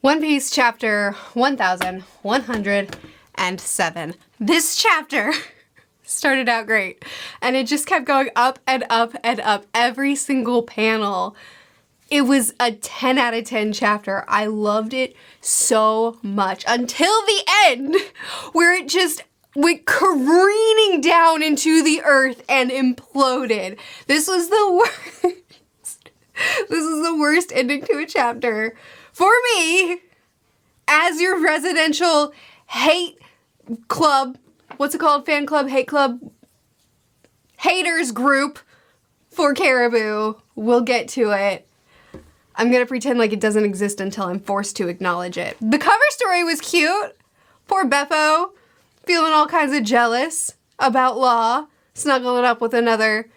One Piece chapter 1107. This chapter started out great, and it just kept going up and up and up every single panel. It was a 10 out of 10 chapter. I loved it so much until the end, where it just went careening down into the earth and imploded. This was the worst. This is the worst ending to a chapter for me as your residential hate club. What's it called? Fan club, hate club, haters group for Caribou. We'll get to it. I'm gonna pretend like it doesn't exist until I'm forced to acknowledge it. The cover story was cute. Poor Beppo, feeling all kinds of jealous about Law, snuggling up with another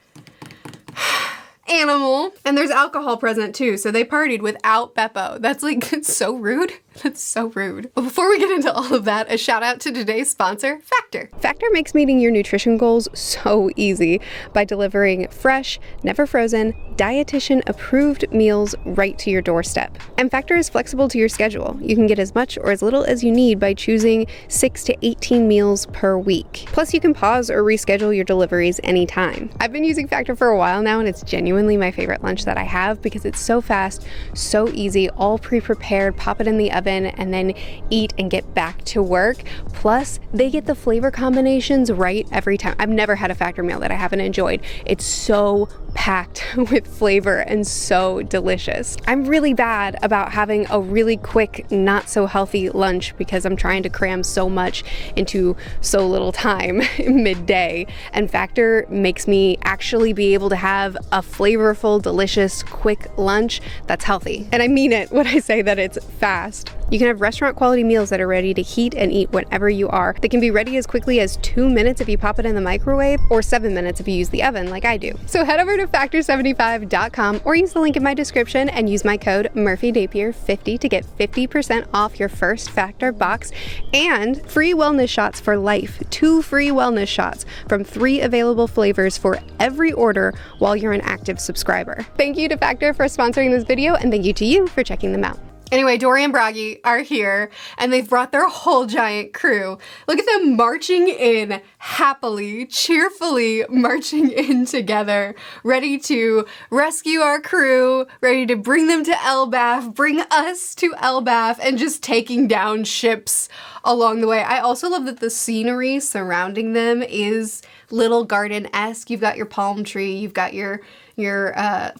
animal. And there's alcohol present too, so they partied without Beppo. That's like, it's so rude. That's so rude. But before we get into all of that, a shout out to today's sponsor, Factor. Factor makes meeting your nutrition goals so easy by delivering fresh, never frozen, dietitian approved meals right to your doorstep. And Factor is flexible to your schedule. You can get as much or as little as you need by choosing 6 to 18 meals per week. Plus you can pause or reschedule your deliveries anytime. I've been using Factor for a while now, and it's genuinely my favorite lunch that I have because it's so fast, so easy, all pre-prepared. Pop it in the oven and then eat and get back to work. Plus, they get the flavor combinations right every time. I've never had a Factor meal that I haven't enjoyed. It's so packed with flavor and so delicious. I'm really bad about having a really quick, not so healthy lunch because I'm trying to cram so much into so little time midday. And Factor makes me actually be able to have a flavorful, delicious, quick lunch that's healthy. And I mean it when I say that it's fast. You can have restaurant quality meals that are ready to heat and eat whenever you are. They can be ready as quickly as 2 minutes if you pop it in the microwave, or 7 minutes if you use the oven like I do. So head over to factor75.com or use the link in my description and use my code MurphyDapier50 to get 50% off your first Factor box and free wellness shots for life. 2 free wellness shots from 3 available flavors for every order while you're an active subscriber. Thank you to Factor for sponsoring this video, and thank you to you for checking them out. Anyway, Dory and Bragi are here, and they've brought their whole giant crew. Look at them marching in happily, cheerfully marching in together, ready to rescue our crew, ready to bring them to Elbaf, bring us to Elbaf, and just taking down ships along the way. I also love that the scenery surrounding them is Little Garden-esque. You've got your palm tree, you've got your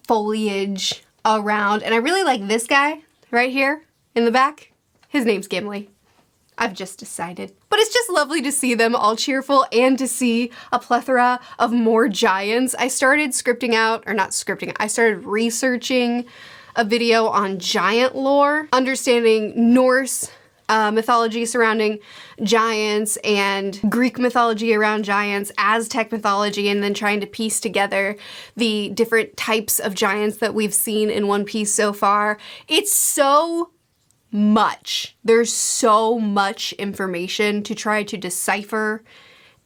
foliage around, and I really like this guy right here in the back. His name's Gimli. I've just decided. But it's just lovely to see them all cheerful and to see a plethora of more giants. I started I started researching a video on giant lore, understanding Norse mythology surrounding giants and Greek mythology around giants, Aztec mythology, and then trying to piece together the different types of giants that we've seen in One Piece so far. It's so much. There's so much information to try to decipher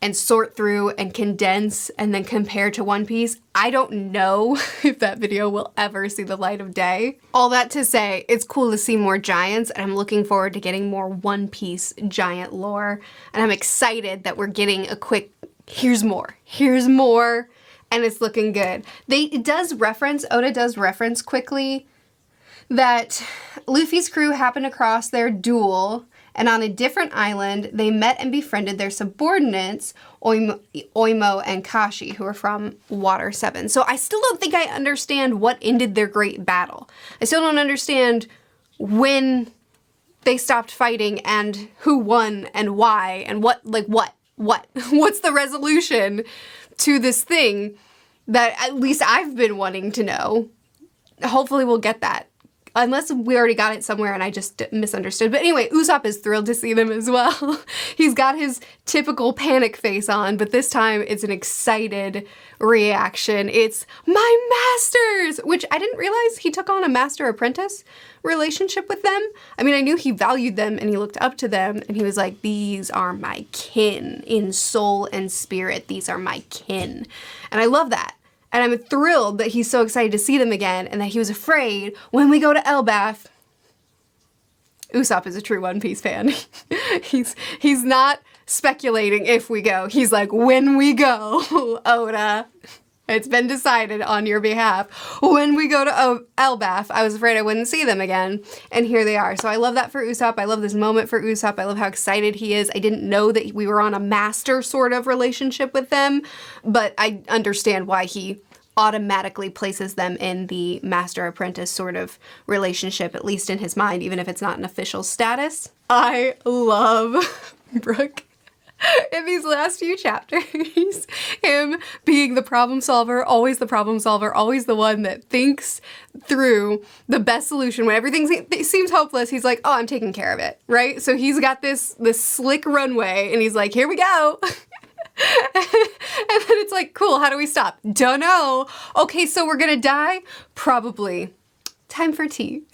and sort through and condense and then compare to One Piece. I don't know if that video will ever see the light of day. All that to say, it's cool to see more giants, and I'm looking forward to getting more One Piece giant lore. And I'm excited that we're getting a quick, here's more, and it's looking good. Oda does reference quickly that Luffy's crew happened across their duel, and on a different island, they met and befriended their subordinates, Oimo and Kashi, who are from Water 7. So I still don't think I understand what ended their great battle. I still don't understand when they stopped fighting and who won and why and what. What's the resolution to this thing that at least I've been wanting to know. Hopefully we'll get that. Unless we already got it somewhere and I just misunderstood. But anyway, Usopp is thrilled to see them as well. He's got his typical panic face on, but this time it's an excited reaction. It's my masters, which I didn't realize he took on a master-apprentice relationship with them. I mean, I knew he valued them and he looked up to them and he was like, these are my kin in soul and spirit. These are my kin. And I love that. And I'm thrilled that he's so excited to see them again and that he was afraid when we go to Elbaf, Usopp is a true One Piece fan. He's not speculating if we go. He's like, when we go, Oda. It's been decided on your behalf. When we go to Elbaf, I was afraid I wouldn't see them again, and here they are. So I love that for Usopp. I love this moment for Usopp. I love how excited he is. I didn't know that we were on a master sort of relationship with them, but I understand why he automatically places them in the master-apprentice sort of relationship, at least in his mind, even if it's not an official status. I love Brook. In these last few chapters, him being the problem solver, always the one that thinks through the best solution. When everything seems hopeless, he's like, oh, I'm taking care of it, right? So he's got this slick runway, and he's like, here we go. And then it's like, cool, how do we stop? Don't know. Okay, so we're gonna die? Probably. Time for tea.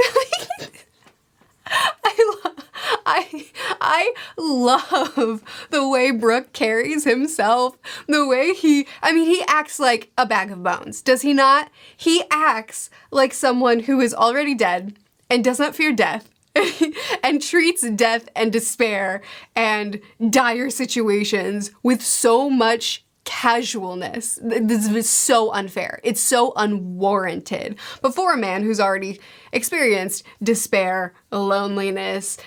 I love the way Brook carries himself, the way he acts like a bag of bones, does he not? He acts like someone who is already dead and does not fear death and treats death and despair and dire situations with so much casualness. This is so unfair. It's so unwarranted. But for a man who's already experienced despair, loneliness,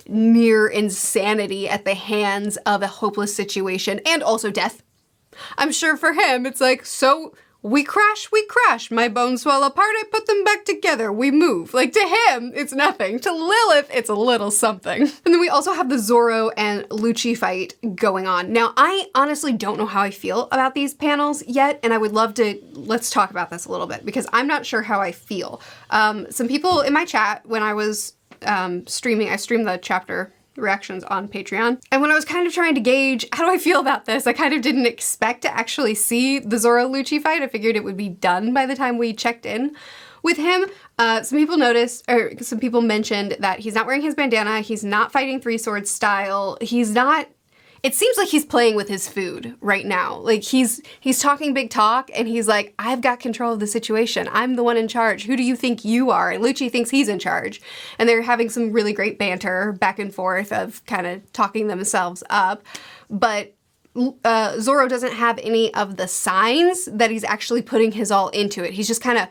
near insanity at the hands of a hopeless situation, and also death, I'm sure for him it's like, so we crash, my bones swell apart, I put them back together, we move. Like, to him, it's nothing. To Lilith, it's a little something. And then we also have the Zoro and Lucci fight going on. Now, I honestly don't know how I feel about these panels yet, and I would love to, let's talk about this a little bit, because I'm not sure how I feel. Some people in my chat, when I was streaming, I streamed the chapter reactions on Patreon. And when I was kind of trying to gauge how do I feel about this, I kind of didn't expect to actually see the Zoro Lucci fight. I figured it would be done by the time we checked in with him. Some people noticed, or some people mentioned that he's not wearing his bandana, he's not fighting three sword style, it seems like he's playing with his food right now. Like he's talking big talk and he's like, I've got control of the situation. I'm the one in charge. Who do you think you are? And Lucci thinks he's in charge. And they're having some really great banter back and forth of kind of talking themselves up. But Zoro doesn't have any of the signs that he's actually putting his all into it. He's just kind of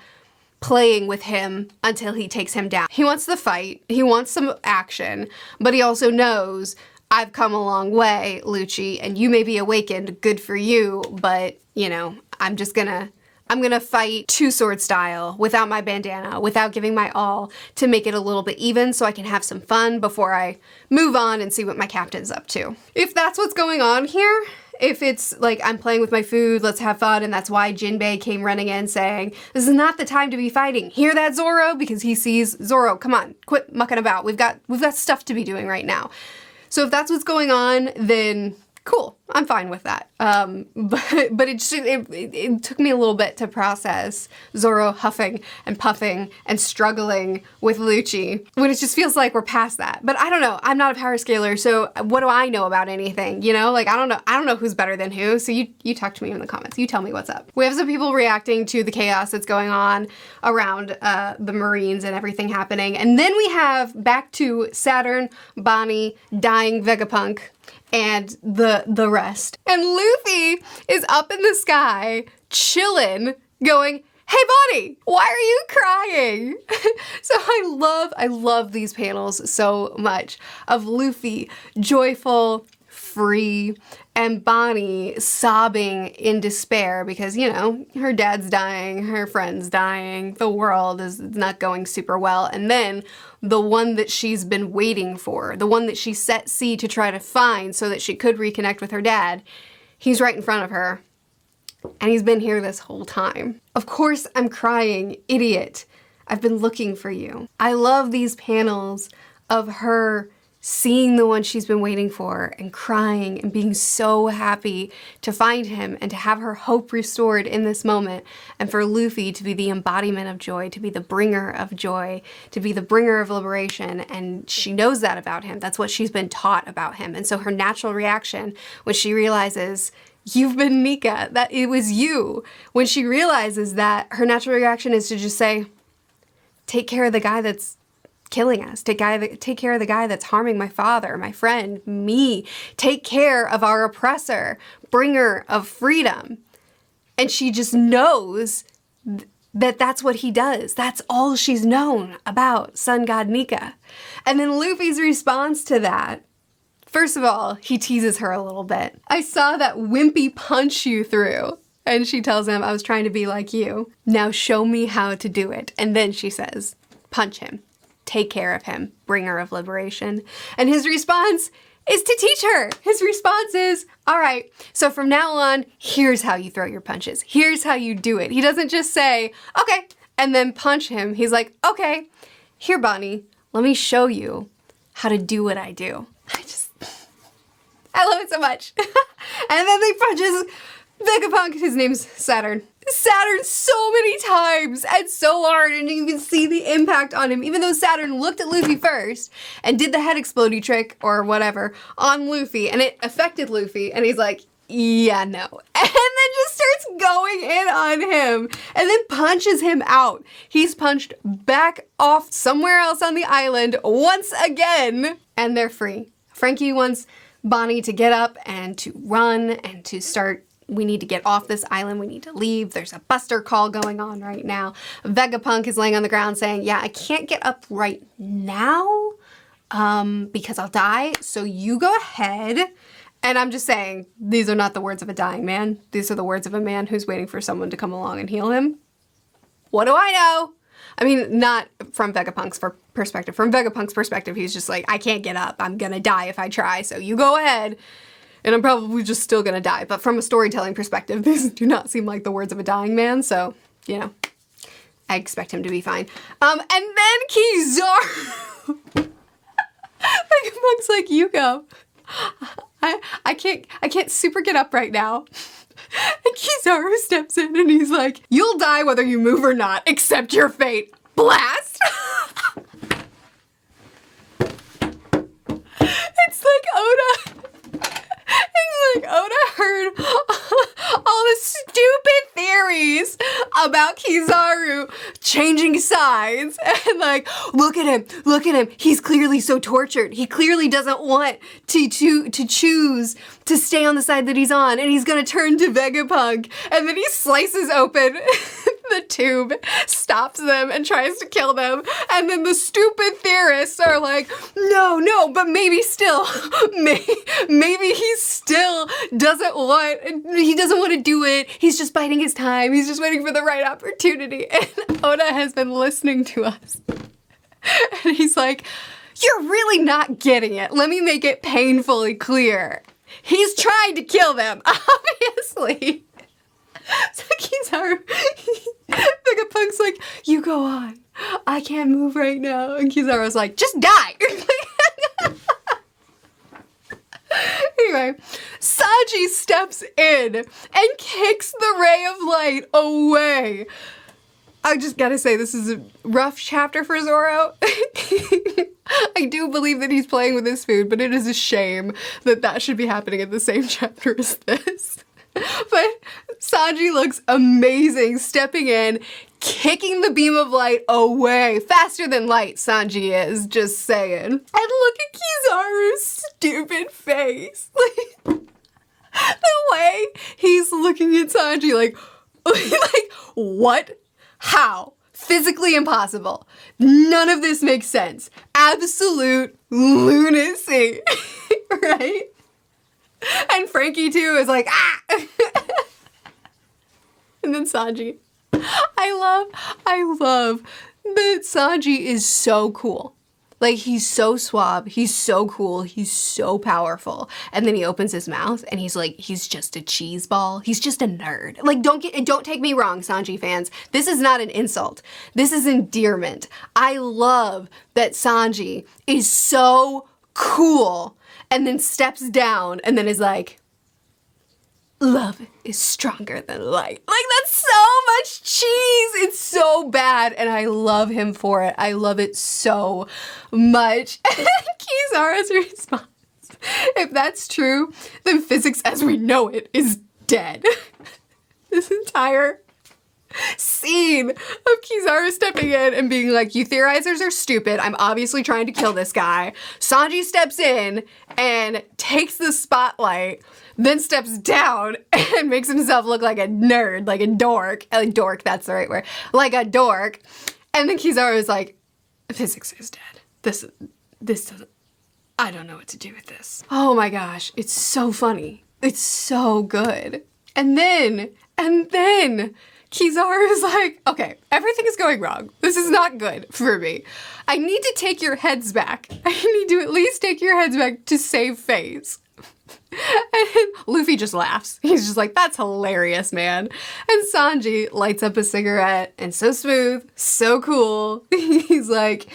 playing with him until he takes him down. He wants the fight. He wants some action, but he also knows, I've come a long way, Lucci, and you may be awakened, good for you, but, you know, I'm gonna fight two-sword style without my bandana, without giving my all, to make it a little bit even so I can have some fun before I move on and see what my captain's up to. If that's what's going on here, if it's like, I'm playing with my food, let's have fun, and that's why Jinbei came running in saying, this is not the time to be fighting. Hear that, Zoro? Because he sees, Zoro, come on, quit mucking about. We've got stuff to be doing right now. So if that's what's going on, then cool, I'm fine with that. But it took me a little bit to process Zoro huffing and puffing and struggling with Lucci when it just feels like we're past that. But I don't know, I'm not a power scaler, so what do I know about anything, you know? Like, I don't know who's better than who, so you talk to me in the comments, you tell me what's up. We have some people reacting to the chaos that's going on around the Marines and everything happening, and then we have back to Saturn, Bonnie, dying Vegapunk, and the rest. And Luffy is up in the sky, chillin', going, hey Bonnie, why are you crying? So I love these panels so much of Luffy joyful, free, and Bonnie sobbing in despair because, you know, her dad's dying, her friend's dying, the world is not going super well. And then the one that she's been waiting for, the one that she set sea to try to find so that she could reconnect with her dad, he's right in front of her. And he's been here this whole time. Of course I'm crying, idiot. I've been looking for you. I love these panels of her seeing the one she's been waiting for and crying and being so happy to find him and to have her hope restored in this moment, and for Luffy to be the embodiment of joy, to be the bringer of joy, to be the bringer of liberation, and she knows that about him. That's what she's been taught about him. And so her natural reaction when she realizes you've been Nika, that it was you, when she realizes that, her natural reaction is to just say, take care of the guy that's killing us. Take care of the guy that's harming my father, my friend, me. Take care of our oppressor, bringer of freedom. And she just knows that that's what he does. That's all she's known about sun god Nika. And then Luffy's response to that, first of all, he teases her a little bit. I saw that wimpy punch you threw. And she tells him, I was trying to be like you. Now show me how to do it. And then she says, punch him. Take care of him. Bringer of liberation. And his response is to teach her. His response is, all right, so from now on, here's how you throw your punches. Here's how you do it. He doesn't just say, okay, and then punch him. He's like, okay, here, Bonnie, let me show you how to do what I do. I love it so much. And then he punches Vegapunk, his name's Saturn. Saturn so many times and so hard, and you can see the impact on him. Even though Saturn looked at Luffy first and did the head explodey trick or whatever on Luffy, and it affected Luffy, and he's like, yeah, no. And then just starts going in on him and then punches him out. He's punched back off somewhere else on the island once again, and they're free. Frankie wants Bonnie to get up and to run and to start. We need to get off this island. We need to leave. There's a buster call going on right now. Vegapunk is laying on the ground saying, yeah, I can't get up right now because I'll die. So you go ahead. And I'm just saying, these are not the words of a dying man. These are the words of a man who's waiting for someone to come along and heal him. What do I know? I mean, not from Vegapunk's perspective. From Vegapunk's perspective, he's just like, I can't get up. I'm gonna die if I try. So you go ahead. And I'm probably just still gonna die. But from a storytelling perspective, these do not seem like the words of a dying man. So, you know, I expect him to be fine. And then Kizaru. Vegapunk's like, you go. I can't super get up right now. And Kizaru steps in and he's like, you'll die whether you move or not. Accept your fate. Blast! It's like Oda. It's like Oda heard all the stupid theories about Kizaru changing sides and like, look at him, he's clearly so tortured. He clearly doesn't want to choose to stay on the side that he's on, and he's gonna turn to Vegapunk, and then he slices open the tube, stops them, and tries to kill them, and then the stupid theorists are like, no, but maybe still, maybe he still doesn't want to do it. He's just biding his time. He's just waiting for the right opportunity. And Oda has been listening to us. And he's like, you're really not getting it. Let me make it painfully clear. He's trying to kill them, obviously. So Kizaru, Vegapunk's like, you go on. I can't move right now. And Kizaru's like, just die. Anyway, Sanji steps in and kicks the ray of light away. I just gotta say, this is a rough chapter for Zoro. I do believe that he's playing with his food, but it is a shame that that should be happening in the same chapter as this. But Sanji looks amazing, stepping in, kicking the beam of light away. Faster than light, Sanji is, just saying. And look at Kizaru's stupid face. Like, the way he's looking at Sanji like, what? How? Physically impossible. None of this makes sense. Absolute lunacy, right? And Frankie too is like, ah! And then Sanji. I love that Sanji is so cool. Like, he's so suave, he's so cool, he's so powerful. And then he opens his mouth and he's like, he's just a cheese ball. He's just a nerd. Like, don't take me wrong, Sanji fans. This is not an insult. This is endearment. I love that Sanji is so cool and then steps down and then is like, love is stronger than light. Like, that's so much cheese. It's so bad. And I love him for it. I love it so much. And Kizaru's response, if that's true, then physics as we know it is dead. This entire scene of Kizaru stepping in and being like, you theorizers are stupid. I'm obviously trying to kill this guy. Sanji steps in and takes the spotlight, then steps down and makes himself look like a nerd, like a dork. Dork, that's the right word. Like a dork. And then Kizaru is like, physics is dead. This doesn't, I don't know what to do with this. Oh my gosh, it's so funny. It's so good. And then Kizaru is like, okay, everything is going wrong. This is not good for me. I need to take your heads back. I need to at least take your heads back to save face. And Luffy just laughs. He's just like, that's hilarious, man. And Sanji lights up a cigarette and so smooth, so cool. He's like,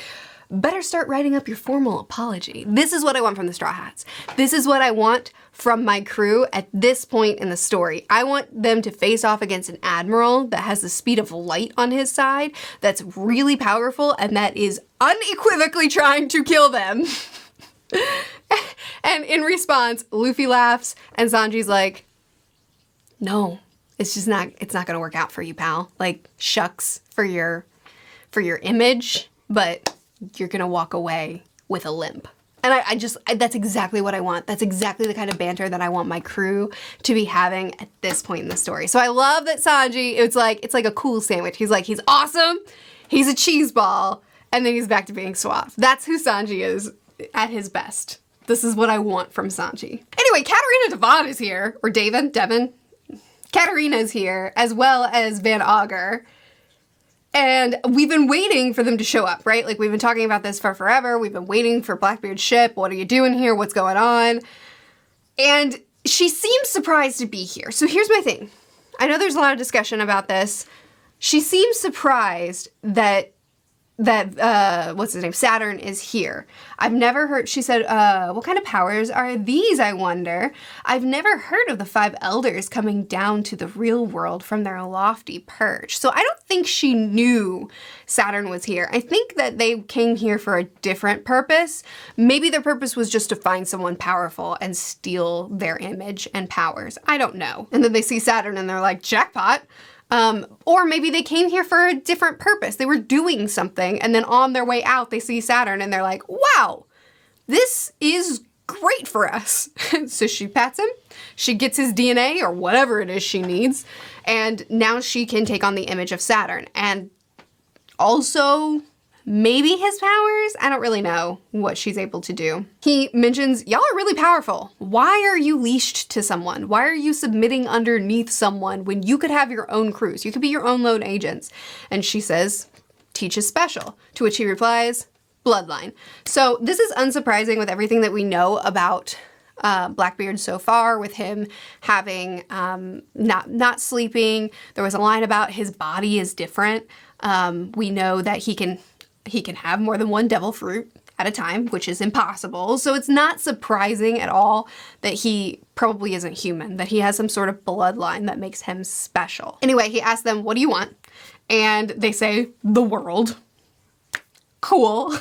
better start writing up your formal apology. This is what I want from the Straw Hats. This is what I want from my crew at this point in the story. I want them to face off against an admiral that has the speed of light on his side, that's really powerful, and that is unequivocally trying to kill them. And in response, Luffy laughs, and Sanji's like, no, it's not gonna work out for you, pal. Like, shucks for your image, but you're gonna walk away with a limp. And that's exactly what I want. That's exactly the kind of banter that I want my crew to be having at this point in the story. So I love that Sanji, it's like a cool sandwich. He's like, he's awesome, he's a cheese ball, and then he's back to being suave. That's who Sanji is at his best. This is what I want from Sanji. Anyway, Katarina Devon is here, or Devon. Katarina is here, as well as Van Augur. And we've been waiting for them to show up, right? Like, we've been talking about this for forever. We've been waiting for Blackbeard's ship. What are you doing here? What's going on? And she seems surprised to be here. So here's my thing. I know there's a lot of discussion about this. She seems surprised that what's his name, Saturn is here. I've never heard, she said, what kind of powers are these, I wonder? I've never heard of the 5 elders coming down to the real world from their lofty perch. So I don't think she knew Saturn was here. I think that they came here for a different purpose. Maybe their purpose was just to find someone powerful and steal their image and powers. I don't know. And then they see Saturn and they're like, jackpot. Or maybe they came here for a different purpose. They were doing something, and then on their way out, they see Saturn, and they're like, wow, this is great for us. So she pats him, she gets his DNA, or whatever it is she needs, and now she can take on the image of Saturn. And also, maybe his powers? I don't really know what she's able to do. He mentions, y'all are really powerful. Why are you leashed to someone? Why are you submitting underneath someone when you could have your own crews? You could be your own lone agents. And she says, teach is special. To which he replies, bloodline. So this is unsurprising with everything that we know about Blackbeard so far, with him having, not sleeping. There was a line about his body is different. We know that he can have more than one devil fruit at a time, which is impossible. So it's not surprising at all that he probably isn't human, that he has some sort of bloodline that makes him special. Anyway, he asks them, what do you want? And they say, the world. Cool.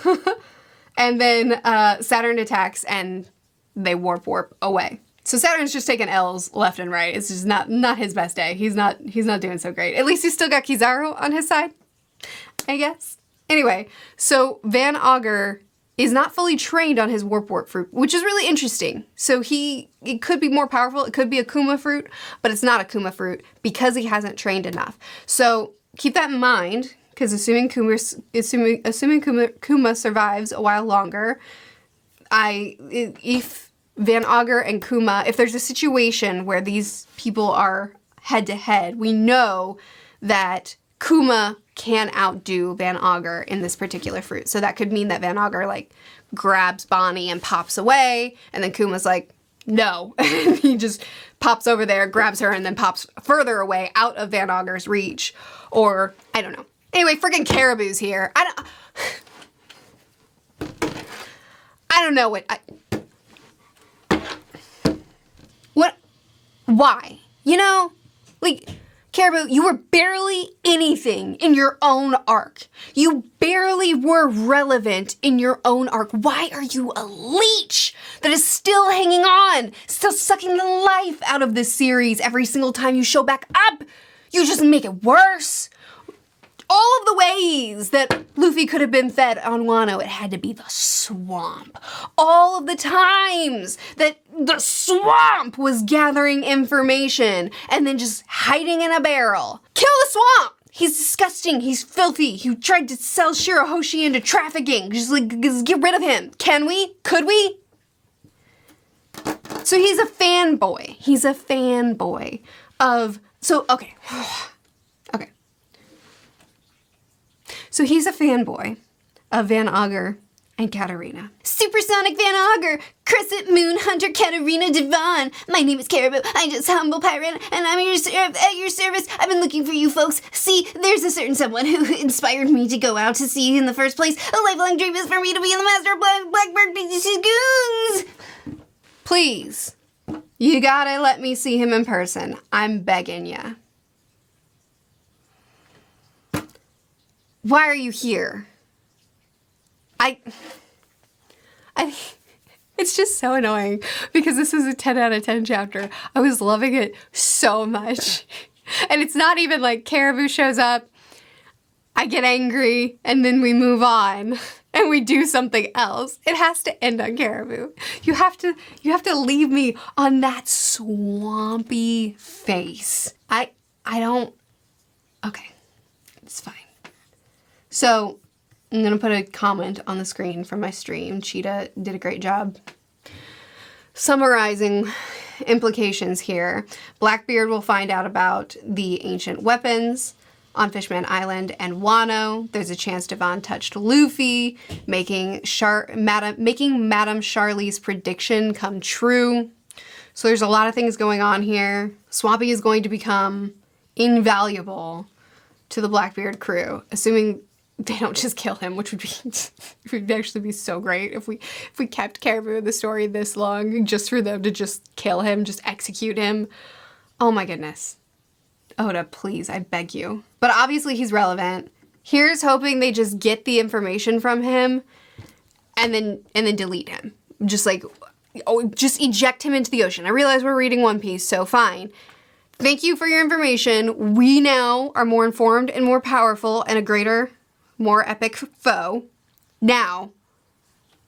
And then Saturn attacks and they warp away. So Saturn's just taking L's left and right. It's just not his best day. He's not doing so great. At least he's still got Kizaru on his side, I guess. Anyway, so Van Augur is not fully trained on his warp fruit, which is really interesting. So it could be more powerful. It could be a Kuma fruit, but it's not a Kuma fruit because he hasn't trained enough. So keep that in mind, because assuming Kuma survives a while longer, if Van Augur and Kuma, if there's a situation where these people are head to head, we know that Kuma can outdo Van Augur in this particular fruit. So that could mean that Van Augur like grabs Bonnie and pops away, and then Kuma's like, no. And he just pops over there, grabs her, and then pops further away out of Van Augur's reach. Or, I don't know. Anyway, friggin' Caribou's here. I don't know why? You know, like, Caribou, you were barely anything in your own arc. You barely were relevant in your own arc. Why are you a leech that is still hanging on, still sucking the life out of this series every single time you show back up? You just make it worse. all of the ways that Luffy could have been fed on Wano, it had to be the swamp. All of the times that the swamp was gathering information and then just hiding in a barrel. Kill the swamp! He's disgusting, he's filthy, he tried to sell Shirahoshi into trafficking. Just get rid of him. Can we? Could we? So he's a fanboy. He's a fanboy of, okay. Okay. So he's a fanboy of Van Augur and Katarina. Supersonic Van Augur, Crescent Moon Hunter Katarina Devon. My name is Caribou. I'm just a humble pirate, and I'm at your service. I've been looking for you folks. See, there's a certain someone who inspired me to go out to sea in the first place. A lifelong dream is for me to be the master of Blackbird Goons. Please, you gotta let me see him in person. I'm begging ya. Why are you here? It's just so annoying because this is a 10 out of 10 chapter. I was loving it so much. And it's not even like Caribou shows up, I get angry, and then we move on and we do something else. It has to end on Caribou. You have to leave me on that swampy face. I don't, okay, it's fine. So I'm gonna put a comment on the screen from my stream. Cheetah did a great job summarizing implications here. Blackbeard will find out about the ancient weapons on Fishman Island and Wano. There's a chance Devon touched Luffy, making Madame Charlie's prediction come true. So there's a lot of things going on here. Swampy is going to become invaluable to the Blackbeard crew, assuming they don't just kill him, which would actually be so great if we kept Caribou in the story this long just for them to just kill him, just execute him. Oh my goodness. Oda, please, I beg you. But obviously he's relevant. Here's hoping they just get the information from him and then delete him. Just like, just eject him into the ocean. I realize we're reading One Piece, so fine. Thank you for your information. We now are more informed and more powerful and a greater, more epic foe. Now,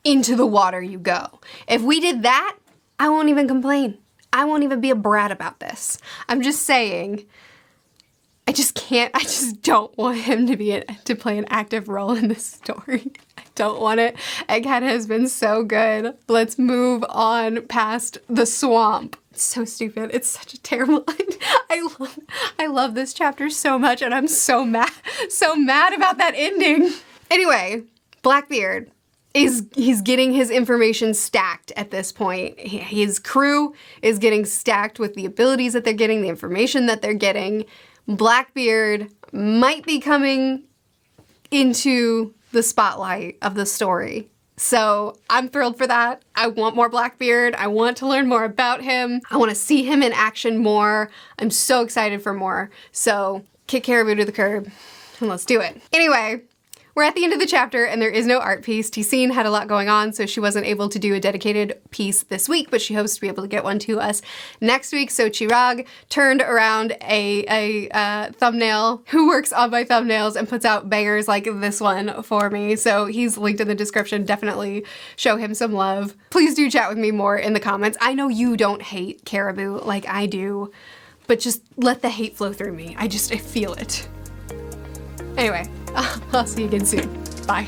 into the water you go. If we did that, I won't even complain. I won't even be a brat about this. I'm just saying, I just don't want him to play an active role in this story. I don't want it. Egghead has been so good. Let's move on past the swamp. It's so stupid. It's such a terrible end. I love this chapter so much, and I'm so mad about that ending. Anyway, Blackbeard he's getting his information stacked at this point. His crew is getting stacked with the abilities that they're getting, the information that they're getting. Blackbeard might be coming into the spotlight of the story. So I'm thrilled for that. I want more Blackbeard. I want to learn more about him. I want to see him in action more. I'm so excited for more. So kick Caribou to the curb and let's do it. Anyway, we're at the end of the chapter and there is no art piece. Tessine had a lot going on, so she wasn't able to do a dedicated piece this week, but she hopes to be able to get one to us next week. So Chirag turned around a thumbnail who works on my thumbnails and puts out bangers like this one for me. So he's linked in the description. Definitely show him some love. Please do chat with me more in the comments. I know you don't hate Caribou like I do, but just let the hate flow through me. I feel it. Anyway, I'll see you again soon. Bye.